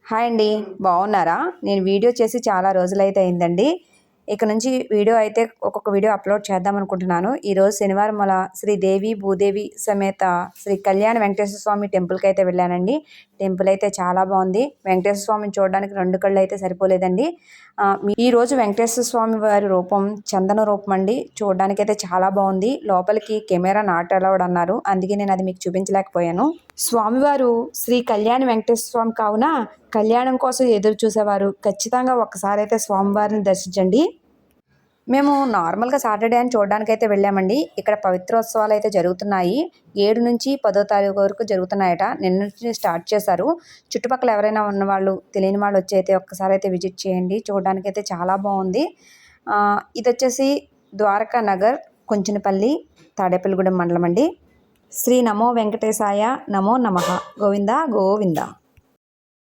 Hi అండి, బాగున్నారా? నేను వీడియో చేసి చాలా రోజులైతే అయిందండి. ఇక నుంచి వీడియో అయితే ఒక్కొక్క వీడియో అప్లోడ్ చేద్దాం అనుకుంటున్నాను. ఈరోజు శనివారం మన శ్రీదేవి భూదేవి సమేత శ్రీ కళ్యాణ వెంకటేశ్వర స్వామి టెంపుల్కి అయితే వెళ్ళానండి. టెంపుల్ అయితే చాలా బాగుంది. వెంకటేశ్వర స్వామిని చూడడానికి 2 కళ్ళు అయితే సరిపోలేదండి. ఈరోజు వెంకటేశ్వర స్వామి వారి రూపం చందన రూపం అండి. చూడడానికి అయితే చాలా బాగుంది. లోపలికి కెమెరా నాట్ అలౌడ్ అన్నారు, అందుకే నేను అది మీకు చూపించలేకపోయాను. స్వామివారు శ్రీ కళ్యాణ వెంకటేశ్వర స్వామి కావున కళ్యాణం కోసం ఎదురు చూసేవారు ఖచ్చితంగా ఒక్కసారి అయితే స్వామివారిని దర్శించండి. మేము నార్మల్గా సాటర్డే అని చూడడానికి అయితే వెళ్ళామండి. ఇక్కడ పవిత్రోత్సవాలు అయితే జరుగుతున్నాయి. 7 నుంచి 10వ తారీఖు వరకు జరుగుతున్నాయట. నిన్న నుంచి స్టార్ట్ చేశారు. చుట్టుపక్కల ఎవరైనా ఉన్నవాళ్ళు తెలియని వాళ్ళు వచ్చి అయితే ఒక్కసారి అయితే విజిట్ చేయండి. చూడడానికి అయితే చాలా బాగుంది. ఇది వచ్చేసి ద్వారకా నగర్, కుంచినపల్లి, తాడేపల్లిగూడెం మండలం అండి. శ్రీ నమో వెంకటేశాయ నమో నమః. గోవింద గోవింద.